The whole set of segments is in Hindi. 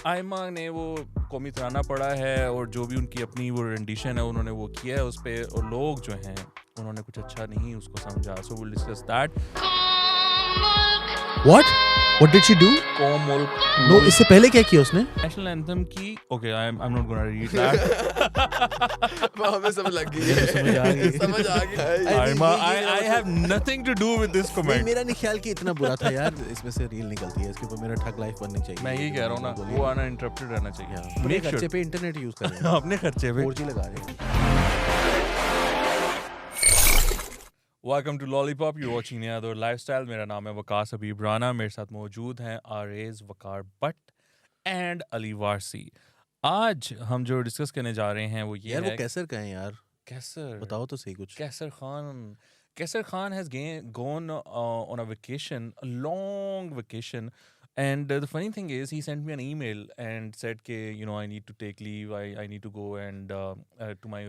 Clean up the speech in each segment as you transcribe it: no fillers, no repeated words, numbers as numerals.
आयमा ने वो कौमी तराना पढ़ा है और जो भी उनकी अपनी वो रेंडिशन है उन्होंने वो किया है उस पे, और लोग जो हैं उन्होंने कुछ अच्छा नहीं उसको समझा. So will discuss that. What? What did she do? कौम मुल्क No, इससे पहले क्या किया उसने? नेशनल एंथम की. Okay, I am not gonna read that. वो हमें समझ लग गई मुझे समझ आ गई। समझ आ गई Aima, I have nothing to do with this नहीं, comment. मेरा नहीं ख्याल कि इतना बुरा था यार. इसमें से रील निकलती है, इसके ऊपर मेरा ठग लाइफ बननी चाहिए. मैं यही कह रहा हूँ ना, बोलिए। वो अनइंटरप्टेड रहना चाहिए. अपने Make खर्चे sure. पे इंटरनेट यूज कर रहे हैं. अपने खर्चे पे. 4G लगा रहे हैं. Welcome to lollipop, you watching नियादोर लाइफस्टाइल. मेरा नाम है वकास हबीब राना. मेरे साथ मौजूद हैं आरेज वकार भट्ट एंड अली वारसी. आज हम जो डिस्कस करने जा रहे हैं वो ये यार वो है कैसर का है यार. कैसर. बताओ तो सही कुछ. Kaisar Khan has gone on a vacation, a long vacation. And the funny thing is, he sent me an email and said, I need to take leave. I need to go and to my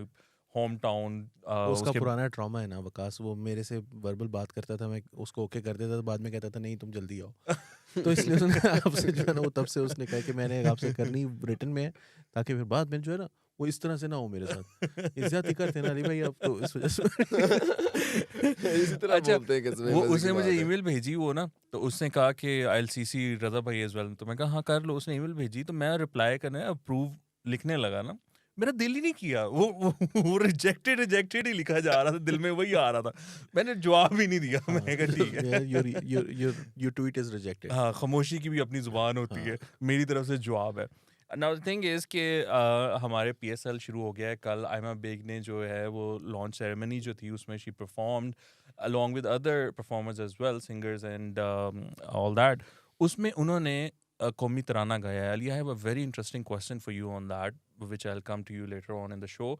hometown. उसका पुराना ट्रॉमा है ना वकास. वो मेरे से वर्बल बात करता था, मैं उसको ओके कर देता था, बाद में कहता था नहीं तुम जल्दी आओ. तो इसलिए उसने आपसे जो है ना वो तब से उसने कहा कि मैंने आपसे करनी रिटर्न में है, ताकि फिर बाद में जो है ना वो इस तरह से ना हो मेरे साथ. इज्जत ही करते ना अली भाई अब तो इस वजह से. इसी तरह अच्छा, बोलते हैं कसमें. वो मजे की उसने बात मुझे है. ईमेल भेजी वो ना, तो उसने कहा कि आई एल सी सी रजा भाई एज वेल. तो मैं कहा हाँ कर लो. उसने ईमेल भेजी तो मैं रिप्लाई करने अप्रूव लिखने लगा ना, मेरा दिल ही नहीं किया. वो रिजेक्टेड ही लिखा जा रहा था, दिल में वही आ रहा था. मैंने जवाब ही नहीं दिया. मैंने कहा ठीक है. your tweet is rejected. हाँ, खामोशी की भी अपनी जुबान होती है. मेरी तरफ से जवाब है. नाउ द थिंग इज कि हमारे PSL शुरू हो गया है कल. आयमा बेग ने जो है वो लॉन्च सेरेमनी जो थी उसमें she performed along with other performers as well, singers and all that. उसमें उन्होंने कौमी तराना गाया है. Ali, I have a very interesting question for you on that, which I'll come to you later on in the show.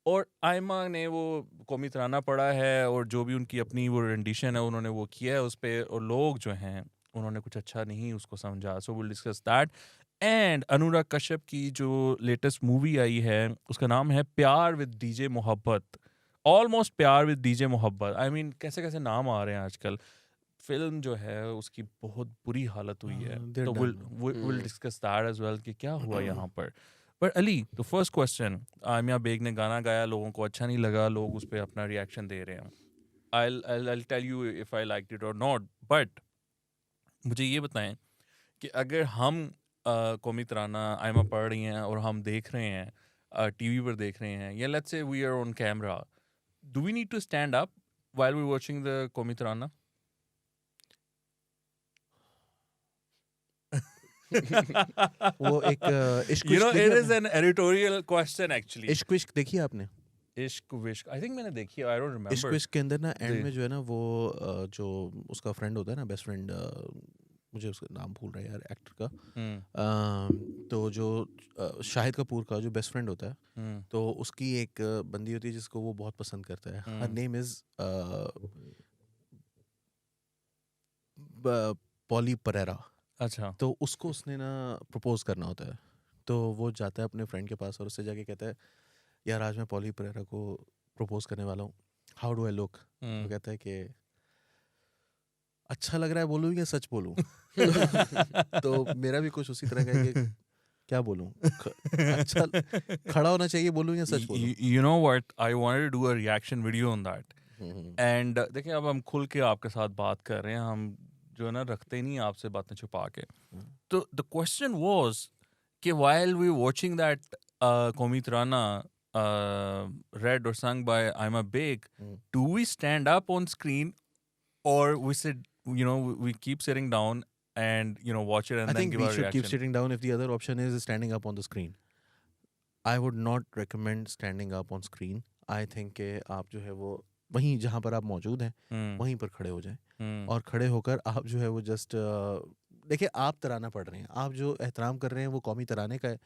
और आयमा ने वो कौमी तराना पढ़ा है और जो भी उनकी अपनी वो रेंडिशन है उन्होंने वो किया है उस पे, और लोग जो हैं उन्होंने कुछ अच्छा नहीं उसको समझा. So will discuss that. And Anurag Kashyap की जो लेटेस्ट मूवी आई है उसका नाम है प्यार विद डीजे मोहब्बत. ऑलमोस्ट प्यार विद डीजे मोहब्बत. आई मीन कैसे कैसे नाम आ रहे हैं आजकल. फिल्म जो है उसकी बहुत बुरी हालत हुई है. they're तो done. Will discuss that as well कि क्या हुआ यहाँ पर. पर Ali, the first question, Aima Baig ने गाना गाया, लोगों को अच्छा नहीं लगा, लोग उस पर अपना रिएक्शन दे रहे हैं. I'll tell you if I liked it or not. But मुझे ये बताएं कि अगर हम कौमी तराना आयमा पढ़ रही हैं और हम देख रहे हैं, टीवी पर देख रहे हैं, या let's say we are on camera, do we need to stand up while we're watching the कौमी तराना? वो एक इश्क You know, विश्क it देखी is an editorial question actually. इश्क विश्क देखी आपने? इश्क विश्क, I think मैंने देखी है, I don't remember. इश्क विश्क के अंदर ना एंड जी. में जो है ना वो जो उसका फ्रेंड होता है ना, बेस्ट फ्रेंड, मुझे उसका नाम भूल रहा है यार एक्टर का. तो जो शाहिद कपूर का जो बेस्ट फ्रेंड होता है, तो उसकी एक बंदी होती है जिसको वो बहुत पसंद करता है. Her name is Polly Pereira. अच्छा. तो उसको उसने ना प्रपोज करना होता है. तो वो जाता है अपने फ्रेंड के पास और उससे जाके कहता है यार आज मैं पॉली परेरा को प्रपोज करने वाला हूँ, हाउ डू आई लुक. वो कहता है कि अच्छा लग रहा है बोलूँ या सच बोलूँ. तो मेरा भी कुछ उसी तरह का है कि क्या बोलूँ. अच्छा खड़ा होना चाहिए बोलूँ या सच बोलूँ. You know what? I wanted to do a reaction video on that. And देखिए, अब हम खुल के आपके साथ बात कर रहे हैं, हम जो है ना रखते ही नहीं आपसे बातें छुपा के. तो द क्वेश्चन वाज कि while we were watching that कौमी तराना read or sung by Aima Beg, do we stand up on screen or we sit, we keep sitting down and watch it and I then think give we our should keep reaction? sitting down if the other option is standing up on the screen. I would not recommend standing up on screen. I think कि आप जो है वो वहीं जहाँ पर आप मौजूद हैं वहीं पर खड़े हो जाएं और खड़े होकर आप जो है वो जस्ट देखिए, आप तराना पढ़ रहे हैं, आप जो एहतराम कर रहे हैं वो कौमी तराने का है,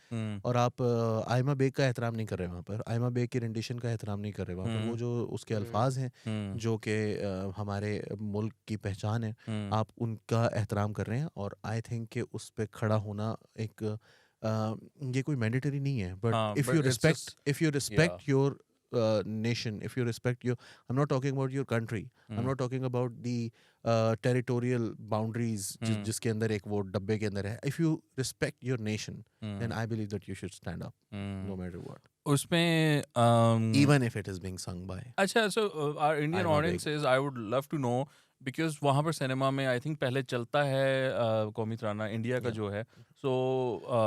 और आप आयमा बेग का एहतराम नहीं कर रहे वहाँ पर. आयमा बेग की रेंडिशन का एहतराम नहीं कर रहे वहाँ पर. वो जो उसके अल्फाज हैं जो कि हमारे मुल्क की पहचान है, आप उनका एहतराम कर रहे हैं. और आई थिंक कि उस पर खड़ा होना एक ये कोई मैंडेटरी नहीं है, but if you respect your nation, if you respect your, I'm not talking about your country, I'm not talking about the territorial boundaries जिसके अंदर एक वो डब्बे के अंदर है. If you respect your nation, then I believe that you should stand up, no matter what. उसमें Even if it is being sung by. अच्छा, so our Indian I'm a audiences, I would love to know, because वहाँ पर सिनेमा में आई थिंक पहले चलता है कौमी तराना इंडिया का जो है, सो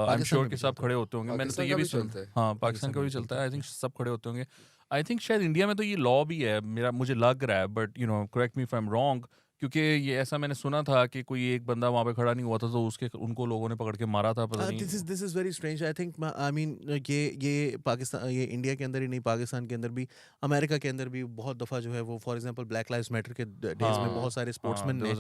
आई एम श्योर कि सब खड़े होते होंगे. मैंने तो ये भी सुना, हाँ पाकिस्तान का भी चलता है, आई थिंक सब खड़े होते होंगे. आई थिंक शायद इंडिया में तो ये लॉ भी है, मुझे लग रहा है, but you know correct me if I am wrong, क्योंकि ये ऐसा मैंने सुना था कि कोई एक बंदा वहाँ पे खड़ा नहीं हुआ था तो उनको लोगों ने पकड़ के मारा था. पता नहीं. This is very strange. I think I mean ये पाकिस्तान, ये इंडिया के अंदर ही नहीं, पाकिस्तान के अंदर भी, अमेरिका के अंदर भी बहुत दफा जो है वो, for example black lives matter के डेज में बहुत सारे स्पोर्ट्समैन ने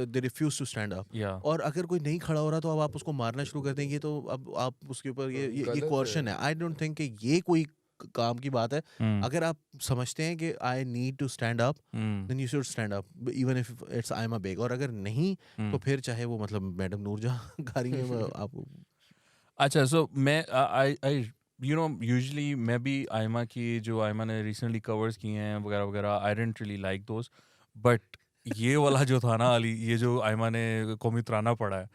they refuse to stand up. और अगर कोई नहीं खड़ा हो रहा तो अब आप उसको मारना शुरू कर देंगे, तो अब आप उसके ऊपर ये कोर्शन है. आई डोंट थिंक कि ये कोई काम की बात है. अगर आप समझते हैं कि I need to stand up, then you should stand up even if it's Aima Baig. और अगर नहीं तो फिर चाहे वो मतलब मैडम नूरजहां गारी है आप. अच्छा, सो मैं आई यू नो यूजुअली मैं भी आयमा की, जो आयमा ने रिसेंटली कवर्स किए हैं वगैरह वगैरह, I didn't really like those, but ये वाला जो था ना अली, ये जो आयमा ने कौमी तराना पढ़ा है,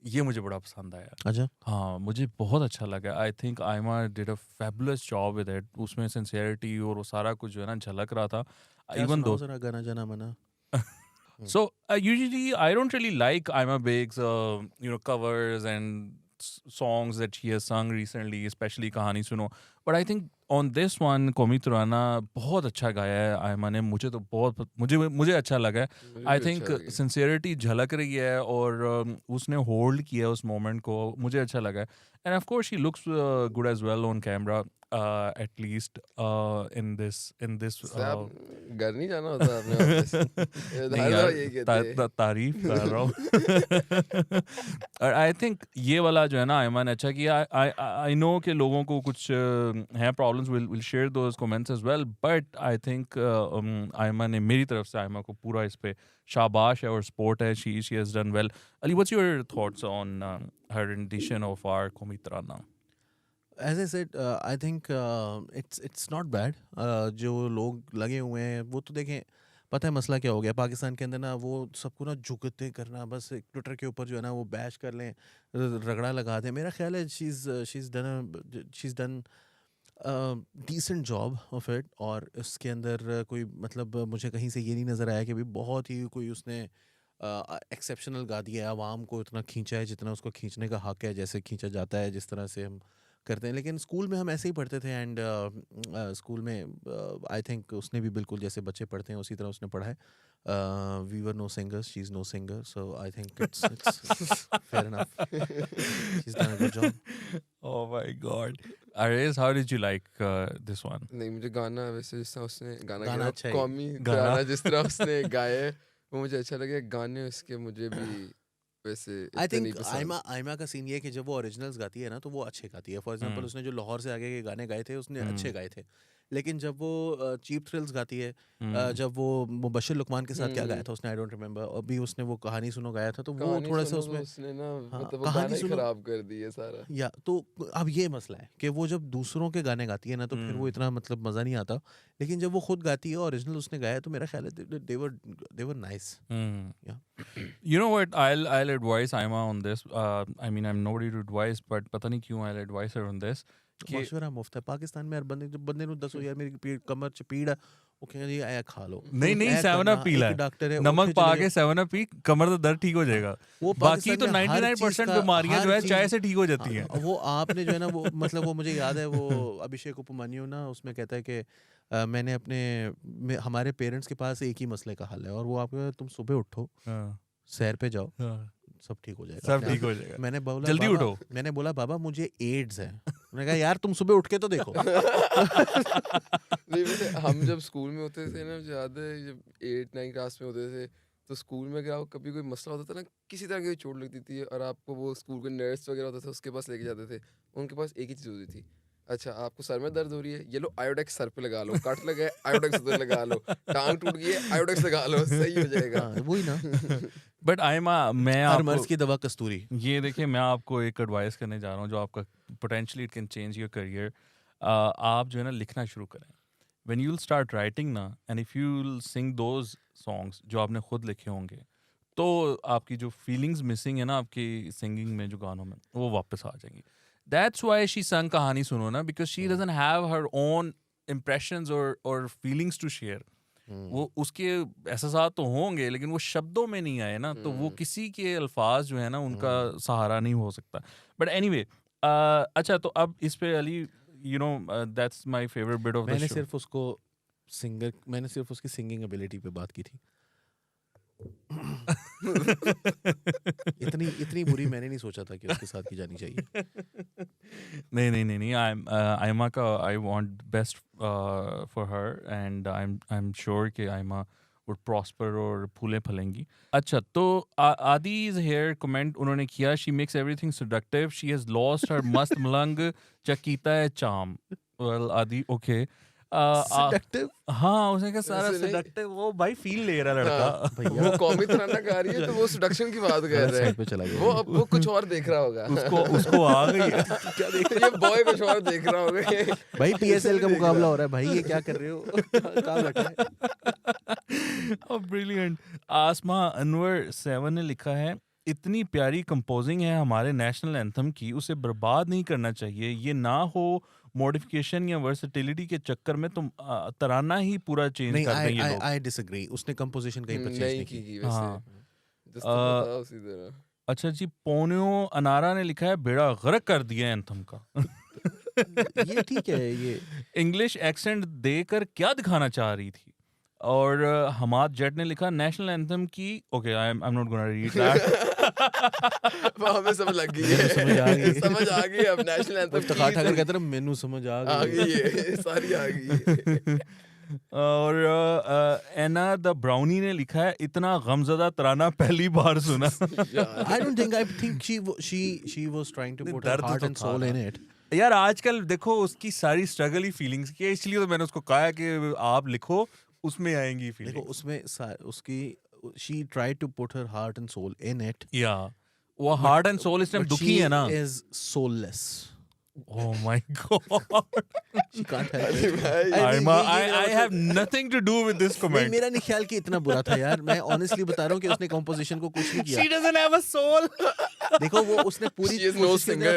ये मुझे बड़ा पसंद आया. अच्छा, हाँ मुझे बहुत अच्छा लगा. आई think Aima did a fabulous job with it. उसमें सिंसियरिटी और वो सारा कुछ जो है ना झलक रहा था. इवन दो गाना जाना मना. So usually I don't really like Aima Beg's covers and songs that she has sung recently, especially Kahani Suno. But I think on this one, Qawmi Tarana बहुत अच्छा गाया है आयमा ने. मुझे अच्छा लगा है. I think sincerity झलक रही है और उसने होल्ड किया उस मोमेंट को. मुझे अच्छा लगा है. And of course she looks good as well on camera. At least in this घर नहीं जाना होता अपने तारीफ कर रहा हूँ. और आई थिंक ये वाला जो है ना आयमा ने अच्छा किया. आई नो कि लोगों को कुछ है problems, will share those comments as well, but I think Aima ने, मेरी तरफ से आयमा को पूरा इस पे शाबाश है और सपोर्ट है. She has done well. Ali, what's your thoughts on her rendition of our Qawmi Tarana? As I said, I think it's not bad. जो लोग लगे हुए हैं वो तो देखें, पता है मसला क्या हो गया पाकिस्तान के अंदर ना, वो सबको ना झुकते करना, बस एक ट्विटर के ऊपर जो है ना वो बैश कर लें, रगड़ा लगा दें. मेरा ख्याल है she's done decent job of it. और इसके अंदर कोई मतलब मुझे कहीं से ये नहीं नज़र आया कि भी बहुत ही कोई उसने एक्सेप्शनल गा दिया है, आवाम को इतना खींचा है जितना उसको खींचने का हक है, जैसे खींचा जाता है जिस तरह से हम करते हैं. लेकिन स्कूल में हम ऐसे ही पढ़ते थे. एंड स्कूल में आई थिंक उसने भी बिल्कुल जैसे बच्चे पढ़ते हैं उसी तरह उसने पढ़ा है. We were no singers, she is no singer, so I think it's fair enough. She is done a good job. Oh my God. Arez, how did you like this one? नहीं, मुझे गाना वैसे जिस तरह उसने गाना अच्छा है. कौमी तराना जिस तरह उसने गाया है वो मुझे अच्छा लगे. गाने उसके मुझे भी वैसे आई थिंक आयमा का सीन ये है कि जब वो ओरिजिनल्स गाती है ना तो वो अच्छे गाती है. फॉर एग्जांपल उसने जो लाहौर से आगे के गाने गाए थे उसने अच्छे गाए थे. लेकिन जब वो चीप थ्रिल्स गाती है, जब वो मुबशिर लुकमान के साथ क्या गाया था उसने, आई डोंट रिमेंबर. अभी उसने वो कहानी सुनो गाया था तो वो थोड़ा सा उसमें ना मतलब वो गाना ही खराब कर दिया सारा. या तो अब ये मसला है कि वो जब दूसरों के गाने गाती है ना तो फिर वो इतना मतलब मजा नहीं आता. लेकिन जब वो खुद गाती है, ओरिजिनल उसने गाया, तो मेरा ख्याल है they were nice. You know what, I'll advise Aima on this. I mean, I'm nobody to advise, but पता नहीं क्यों I'll advise her on this. मशवरा मुफ्त है पाकिस्तान में. हर बंदे ਨੂੰ ਦੱਸੋ यार मेरी कमर च पीड़ है, ਉਹ ਕਹਿੰਦਾ ਜੀ ਆਇਆ ਖਾ ਲਓ. नहीं 7-Up पी ला, नमक पा के 7-Up पी, कमर का दर्द ठीक हो जाएगा. बाकी तो 99% बीमारियां जो है चाय से ठीक हो जाती हैं. वो आपने जो है ना वो मतलब वो मुझे याद है वो अभिषेक उपमन्यु ना उसमें कहता है कि मैंने अपने हमारे पेरेंट्स के पास एक ही मसले का हल है, और वो आपको तुम सुबह उठो, सैर पे जाओ, सब ठीक हो जाएगा. सब ठीक हो जाएगा. मैंने बोला जल्दी उठो. मैंने बोला बाबा मुझे एड्स है. मैंने कहा यार तुम सुबह उठ के तो देखो. हम जब स्कूल में होते थे ना, मुझे याद है जब 8-9 क्लास में होते थे तो स्कूल में क्या कभी कोई मसला होता था ना, किसी तरह की चोट लगती थी और आपको वो स्कूल के नर्स वगैरह होते थे उसके पास लेके जाते थे. उनके पास एक ही चीज़ होती थी, अच्छा आपको सर में दर्द हो रही है, ये लो आयोडेक्स सर पे लगा लो, कट लगा है आयोडेक्स उधर लगा लो, टांग टूट गई है आयोडेक्स लगा लो, सही हो जाएगा. वही ना. बट आयमा, मैं हर मर्ज की दवा कस्तूरी. ये देखिए, मैं आपको एक एडवाइस करने जा रहा हूँ जो आपका potentially it can change your career. आप जो है ना लिखना शुरू करें. When you'll start writing ना, and if you'll sing those songs जो आपने खुद लिखे होंगे, तो आपकी जो feelings missing है ना आपकी singing में, जो गानों में, वो वापस आ जाएंगी. That's why she sang कहानी सुनो ना, because she doesn't have her own impressions or feelings to share. वो उसके एहसास तो होंगे लेकिन वो शब्दों में नहीं आए ना, तो वो किसी के अल्फाज जो है ना उनका सहारा नहीं हो सकता. बट एनीवे, अच्छा तो अब इस पे Ali, you know, that's my favourite bit of the मैंने शो. सिर्फ उसकी सिंगिंग एबिलिटी पे बात की थी. इतनी बुरी मैंने नहीं सोचा था कि उसके साथ की जानी चाहिए. नहीं, आयमा का I want best for her, and I am sure कि आयमा वुड प्रॉस्पर और फूलें फलेंगी. अच्छा तो आदि इज हेयर कमेंट उन्होंने किया, she makes everything seductive, she has lost her मस्त मलंग, चकीता है चाम. वेल आदि ओके, सेडक्टिव. हाँ उसने कहा सारा ऐसे नहीं। सेडक्टिव, वो भाई फील ले रहा लड़का. वो कॉमिक तराना गा रही है तो वो सेडक्शन की बात कर रहे साइड पे हैं. चला गया. वो अब वो कुछ और देख रहा होगा. उसको आ गई है. क्या देख ये बॉय कुछ और देख रहा होगा. भाई PSL का मुकाबला हो रहा है भाई, ये क्या कर रहे हो? कहाँ बैठे हैं? Oh, brilliant. आसमा अनवर 7 ने लिखा है, इतनी प्यारी कंपोजिंग है हमारे नेशनल एंथम की, उसे बर्बाद नहीं करना चाहिए. ये ना हो मॉडिफिकेशन या वर्सेटिलिटी के चक्कर में तुम तराना ही पूरा चेंज नहीं, कर दें ये लोग. I disagree. उसने कंपोजिशन कहीं परचेज नहीं नहीं की. की हाँ. वैसे. जस्ट बताओ उसी तरह. अच्छा जी, पोन्यो अनारा ने लिखा है, बेड़ा गर्क कर दिया एंथम का. ये ठीक है. ये इंग्लिश एक्सेंट देकर क्या दिखाना चाह रही थी. और हमाद जेट ने लिखा, नेशनल एंथम की, okay I am not gonna read that. वो हमें समझ लग गई है. समझ आ गई. समझ आ गई अब नेशनल एंथम इफ्तिखार ठाकर कहते हैं मेनू समझ आ आ गई. गई है. सारी आ गई है. और एना द ब्राउनी ने लिखा है, इतना गमज़दा तराना पहली बार सुना. I don't think. I think she was trying to put her दर्द heart तो and था soul ना. in it. यार आजकल देखो उसकी सारी स्ट्रगल ही फीलिंग्स की है, इसलिए तो मैंने उसको कहा है कि आप लिखो, उसमें आएंगी देखो फीलिंग्स. उसमें उसकी she tried to put her heart and soul in it. या वो हार्ट एंड सोल इस टाइम But दुखी she है ना. is soulless. Oh my God. She can't help अरे it. भाई. Aima, I have nothing to do with this नहीं, comment. मेरा नहीं ख्याल कि इतना बुरा था यार. मैं ऑनेस्टली बता रहा हूँ कि उसने कंपोजिशन को कुछ नहीं She किया. doesn't have a soul. देखो वो उसने पूरी She is no कोशिश की singer.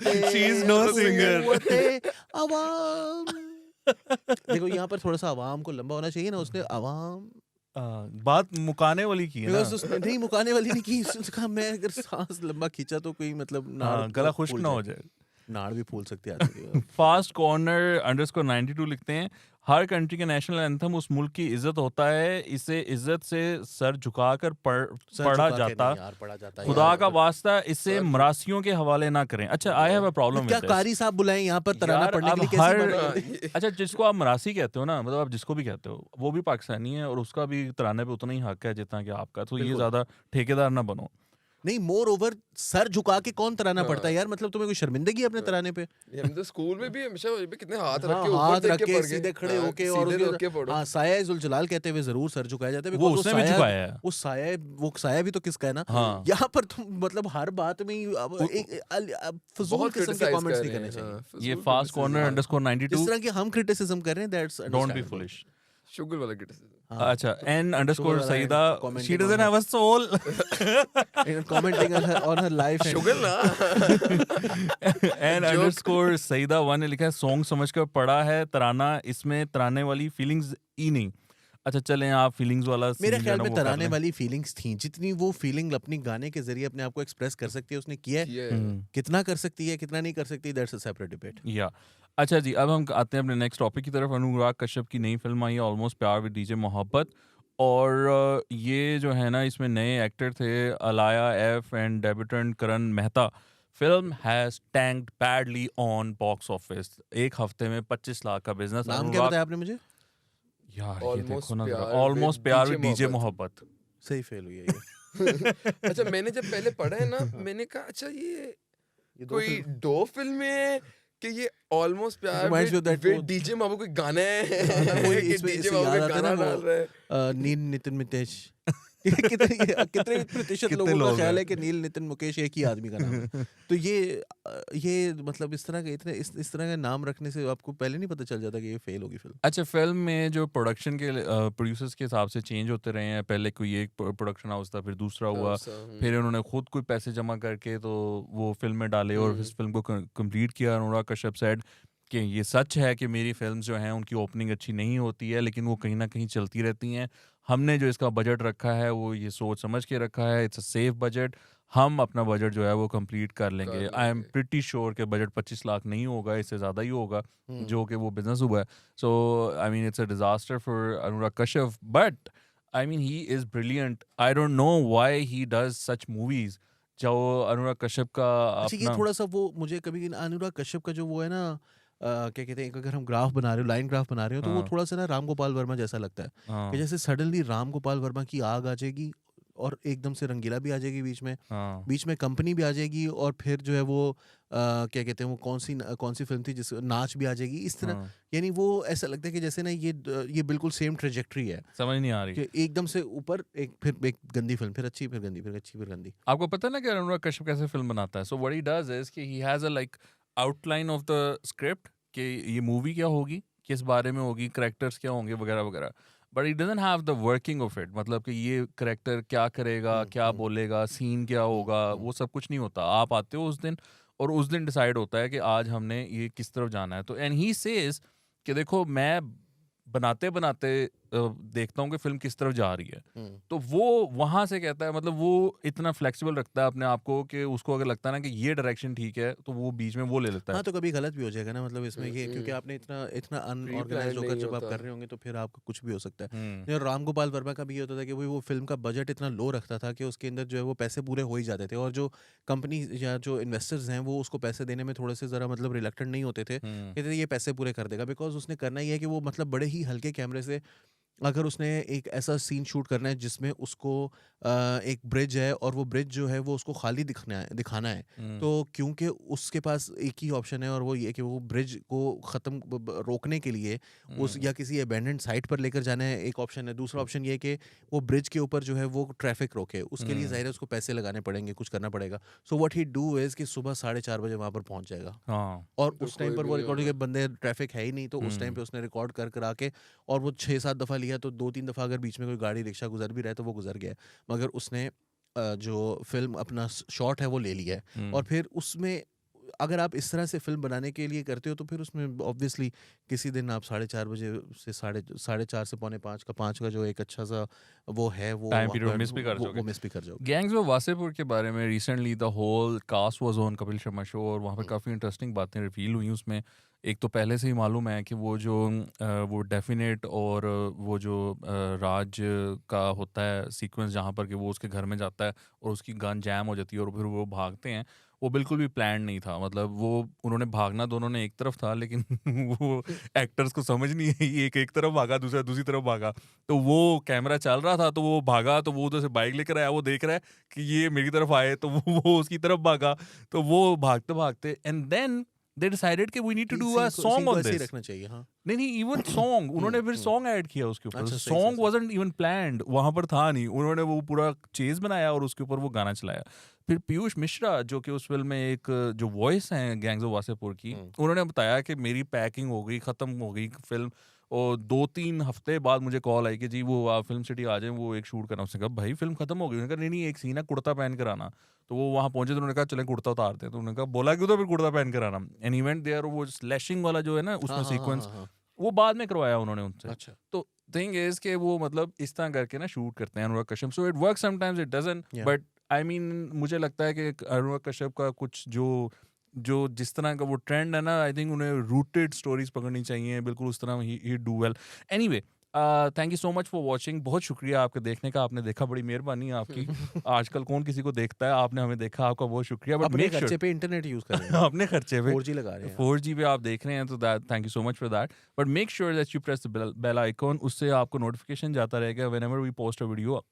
थी, She is no singer. अवाम. देखो यहाँ पर थोड़ा सा अवाम को लंबा होना चाहिए ना. उसने अवाम बात मुकाने वाली की है ना. बिकॉज उसने नहीं मुकाने वाली नहीं की. उसने कहा मैं अगर सांस लंबा खींचा तो कोई मतलब नाड़ गला खुश्क फूल ना हो जाए. जाए. नाड़ भी फूल सकती है आदमी. फास्ट कॉर्नर अंडरस्कोर 92 लिखते हैं, हर कंट्री का नेशनल एंथम उस मुल्क की इज्जत होता है, इसे इज्जत से सर झुकाकर पढ़ा जाता. खुदा का वास्ता इसे मरासियों के हवाले ना करें. अच्छा आई हैव अ प्रॉब्लम क्या विद कारी साहब बुलाएं यहाँ पर तराना यार, पढ़ने अब के लिए? कैसी हर- बात कर रहे हैं? अच्छा जिसको आप मरासी कहते हो ना, मतलब आप जिसको भी कहते हो, वो भी पाकिस्तानी है और उसका भी तराने पे उतना ही हक है जितना कि आपका. तो ये बिल्कुल. ज्यादा ठेकेदार ना बनो. नहीं, मोर ओवर सर झुका के कौन तराना हाँ. पड़ता है यार? मतलब तुम्हें कोई शर्मिंदगी है अपने तराने पे? हम तो स्कूल में भी हमेशा वहीं पे कितने हाथ रख हाँ, के ऊपर हाथ देख रख के के पढ़ सीधे खड़े हाँ, होके और सीधे उसके- रख के पढ़ो. हाँ, साया जुल जलाल कहते हुए जरूर सर झुकाया जाता है. वो because उसने भी झुकाया है. वो साया भी तो किसका है ना. हाँ. यहाँ पर तुम मतलब हर बात में ही अब फजूल बहुत किस्म के criticize कमेंट्स कर नहीं रहे करने हैं, चाहिए. हाँ, ये फजूल फास्ट criticism. कॉर्नर अंडरस्कोर जिस 92 तरह की हम क्रिटिसिज्म कर रहे हैं, that's don't be foolish. Sugar वाला criticism. अच्छा एन अंडरस्कोर वाला है, Saeeda, commenting she on doesn't her. Have a soul. Commenting on her life. Sugar ना. एन अंडरस्कोर सईदा 1 ने लिखा है, सॉन्ग समझकर पढ़ा है तराना, इसमें तराने वाली फीलिंग्स ही नहीं. अच्छा चलें आप फीलिंग्स वाला मेरे scene ख्याल जो है में ना वो कर तराने लें. वाली फीलिंग्स थी, जितनी वो फीलिंग अपनी गाने के जरिए अपने आप को एक्सप्रेस कर सकती है उसने किया है. ये कितना कर सकती है कितना नहीं कर सकती, दैट्स अ सेपरेट डिबेट. या अच्छा जी, अब हम आते हैं अपने नेक्स्ट टॉपिक की तरफ. अनुराग कश्यप की नई फिल्म आई है ऑलमोस्ट प्यार विद डीजे मोहब्बत, और ये जो है ना इसमें नए एक्टर थे Alaya F and debutante Karan Mehta. Film has tanked badly on box office. एक हफ्ते में 25 लाख का बिजनेस. नाम क्या बताया आपने मुझे? यार ये Almost देखो ना, प्यार ऑलमोस्ट with प्यार DJ विद डीजे मोहब्बत. मोहब्बत. सही फेल हुई है ये. अच्छा मैंने जब पहले पढ़ा है ना मैंने कहा अच्छा ये दो कोई फिल्म- दो फिल्में हैं कि ये ऑलमोस्ट प्यार Reminds me of that with वो- डीजे माबू कोई गाना है कोई कि इसमें डीजे इससे माबू याद का आता है गाना ना डाल वो, रहा है. नील नितिन मितेश कितने प्रतिशत कितने लोगों का लोग ख्याल हैं? है कि नील नितिन मुकेश एक ही आदमी का नाम है। तो ये मतलब इस तरह के इस तरह के नाम रखने से आपको पहले नहीं पता चल जाता कि ये फेल होगी फिल्म। अच्छा, फ़िल्म में जो प्रोडक्शन के प्रोड्यूसर्स के हिसाब से चेंज होते रहे हैं, पहले कोई एक प्रोडक्शन हाउस था, फिर दूसरा हुआ, फिर उन्होंने खुद कोई पैसे जमा करके तो वो फ़िल्म में डाले और इस फ़िल्म को कंप्लीट किया। अनुराग कश्यप सेड कि ये सच है कि मेरी फ़िल्म्स जो हैं उनकी ओपनिंग अच्छी नहीं होती है, लेकिन वो कहीं न कहीं चलती रहती हैं। हमने जो इसका बजट रखा है वो ये सोच समझ के रखा है, इट्स अ सेफ बजट। हम अपना बजट जो है वो कंप्लीट कर लेंगे। आई एम प्रिटी श्योर कि बजट 25 लाख नहीं होगा, इससे ज़्यादा ही होगा, जो कि वो बिज़नेस हुआ है। So, I mean, it's a disaster for Anurag Kashyap, but I mean, he is brilliant. I don't know why he does such movies. जो अनुराग कश्यप का अच्छा, ये अपना थोड़ा सा वो मुझे कभी अनुराग कश्यप का जो वो है ना, क्या कहते हैं, अगर हम ग्राफ बना रहे हो, लाइन ग्राफ बना रहे हो, तो वो हाँ, थोड़ा सा ना राम गोपाल वर्मा जैसा लगता है कि हाँ, जैसे सडनली राम गोपाल वर्मा की आग आ जाएगी और एकदम से रंगीला भी आ जाएगी हाँ, बीच में कंपनी भी आ जाएगी, और फिर जो है वो क्या कहते हैं, वो कौन सी फिल्म थी जिस नाच भी आ जाएगी इस तरह। हाँ, यानी वो ऐसा लगता है कि जैसे ना ये बिल्कुल सेम ट्रेजेक्ट्री है समझ नहीं आ रही। कि एकदम से ऊपर एक, फिर एक गंदी फिल्म, फिर अच्छी, फिर गंदी, फिर अच्छी, फिर गंदी। आपको पता है ना कि अनुराग कश्यप कैसे फिल्म बनाता है? So what he does is कि he has a like outline of the script कि ये मूवी क्या होगी, किस बारे में होगी, कैरेक्टर्स क्या होंगे, वगैरह वगैरह। But he doesn't have the working of it, मतलब कि ये कैरेक्टर क्या करेगा, क्या बोलेगा, सीन क्या होगा, वो सब कुछ नहीं होता। आप आते हो उस दिन और उस दिन डिसाइड होता है कि आज हमने ये किस तरफ जाना है। तो एंड ही सेज कि देखो, मैं बनाते बनाते देखता हूँ कि फिल्म किस तरफ जा रही है। तो वो वहां से कहता है, मतलब वो इतना फ्लेक्सिबल रखता है अपने आप को कि उसको अगर लगता है ना कि ये डायरेक्शन ठीक है तो वो बीच में वो ले लेता है। हाँ, तो कभी गलत भी हो जाएगा ना, मतलब इसमें ये, क्योंकि आपने इतना इतना प्री अनऑर्गेनाइज्ड प्लान होकर नहीं जब आप होता। कर रहे होंगे तो फिर आपका कुछ भी हो सकता है। हम्म, नहीं, और राम गोपाल वर्मा का भी ये होता था कि वो फिल्म का बजट इतना लो रखता था कि उसके अंदर जो है वो पैसे पूरे हो ही जाते थे, और जो कंपनी या जो इन्वेस्टर्स हैं वो उसको पैसे देने में थोड़े से ज़रा मतलब रिलक्टेंट नहीं होते थे, हम्म, कहते थे ये पैसे पूरे कर देगा, बिकॉज उसने करना ही है कि वो मतलब बड़े ही हल्के कैमरे से, अगर उसने एक ऐसा सीन शूट करना है जिसमें उसको एक ब्रिज है और वो ब्रिज जो है वो उसको खाली दिखाना है, हम्म, तो क्योंकि उसके पास एक ही ऑप्शन है और वो ये कि वो ब्रिज को ख़त्म रोकने के लिए उस हम्म, या किसी अबैंडन्ड साइट पर लेकर जाना है, एक ऑप्शन है। दूसरा ऑप्शन ये है कि वो ब्रिज के ऊपर जो है वो ट्रैफिक रोके, उसके लिए हम्म, ज़ाहिर है उसको पैसे लगाने पड़ेंगे, कुछ करना पड़ेगा। सो व्हाट ही डू इज़ कि सुबह 4:30 बजे वहाँ पर पहुँच जाएगा, हाँ, और तो उस टाइम कोई पर भी वो नहीं रिकॉर्डिंग होगा। के बंदे, ट्रैफिक है ही नहीं, तो उस टाइम पे उसने रिकॉर्ड कर करा के, और वो 6-7 दफ़ा लिया तो 2-3 दफ़ा अगर बीच में कोई गाड़ी रिक्शा गुजर भी रहा है तो वो गुजर गया है। मगर उसने जो फ़िल्म अपना शॉट है वो ले लिया है, और हम्म, फिर उसमें अगर आप इस तरह से फ़िल्म बनाने के लिए करते हो तो फिर उसमें ऑब्वियसली किसी दिन आप 4:30 बजे से साढ़े 4 से पौने 5 का, 5 का जो एक अच्छा सा वो है वो टाइम पीरियड आपका मिस भी कर वो जाओगे। मिस भी कर जाओगे। गैंग्स ऑफ वासेपुर के बारे में recently the whole cast was on Kapil Sharma show और वहाँ पे हुँ, काफ़ी इंटरेस्टिंग बातें रिवील हुई उसमें। एक तो पहले से ही मालूम है कि वो जो वो डेफिनेट और वो जो राज का होता है सीक्वेंस जहाँ पर कि वो उसके घर में जाता है और उसकी गन जैम हो जाती है और फिर वो भागते हैं, वो बिल्कुल भी प्लान नहीं था। मतलब वो उन्होंने भागना दोनों ने एक तरफ था, लेकिन वो एक्टर्स को समझ नहीं है, ये एक तरफ भागा, दूसरा दूसरी तरफ भागा। तो वो कैमरा चल रहा था तो वो भागा, तो वो उधर से बाइक लेकर आया, वो देख रहा है कि ये मेरी तरफ आए, तो वो उसकी तरफ भागा। तो वो भागते भागते एंड देन दे डिसाइडेड कि वी नीड टू ठीक, डू अ सीन सॉन्ग को ऑन ऐसे ही दिस। रखना चाहिए, हाँ। नहीं नहीं, इवन सॉन्ग उन्होंने फिर हुँ। सॉन्ग ऐड किया उसके ऊपर। अच्छा, सही, सही, सॉन्ग सही। वाजंट इवन प्लान्ड, वहां पर था नहीं, उन्होंने वो पूरा चेज बनाया और उसके ऊपर वो गाना चलाया। फिर पीयूष मिश्रा जो कि उस फिल्म में एक जो वॉइस है गैंग्स ऑफ वासेपुर की, हुँ। उन्होंने बताया कि मेरी पैकिंग हो गई, खत्म हो गई फिल्म, और 2-3 हफ्ते बाद मुझे कॉल आई कि जी वो आप फिल्म सिटी आ जाएं, वो एक शूट करना। उसने कहा भाई फिल्म खत्म हो गई? उन्होंने कहा नहीं नहीं, एक सीन है कुर्ता पहन कर आना। तो वो वहां पहुंचे तो उन्होंने कहा चलें कुर्ता उतारते हैं। तो उन्होंने कहा बोला क्यों, तो फिर कुर्ता पहन कर आना। एंड इवेंट देयर, वो स्लैशिंग वाला जो है ना हाँ, उसमें हाँ, हाँ, सीक्वेंस, हाँ, हाँ। वो बाद में करवाया उन्होंने उनसे। अच्छा, तो थिंग इज कि वो मतलब इस तरह करके ना शूट करते हैं Anurag Kashyap. So it work sometimes, it doesn't, yeah but I mean मुझे लगता है कि अनुराग कश्यप का कुछ जो जो जिस तरह का वो ट्रेंड है ना, आई थिंक उन्हें रूटेड स्टोरीज पकड़नी चाहिए, बिल्कुल उस तरह ही do well. Anyway, thank you so much for watching. बहुत शुक्रिया आपके देखने का, आपने देखा, बड़ी मेहरबानी है आपकी। आजकल कौन किसी को देखता है, आपने हमें देखा, आपका बहुत शुक्रिया। बट अपने मेक श्योर खर्चे पे इंटरनेट यूज़ कर रहे हैं, अपने खर्चे पे 4G लगा रहे हैं आप। 4G पे आप देख रहे हैं, तो that thank you so much for that. But make sure that you press the bell icon, उससे आपको नोटिफिकेशन जाता रहेगा whenever we post a video.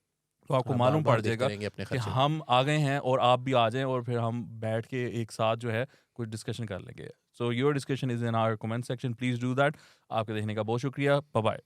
तो आपको आप मालूम पड़ बार-बार देखते जाएगा रहेंगे अपने कि खर्चे पे। हम आ गए हैं और आप भी आ जाएं और फिर हम बैठ के एक साथ जो है कुछ डिस्कशन कर लेंगे। So your discussion is in our comment section, please do that. आपके देखने का बहुत शुक्रिया, बाय बाय।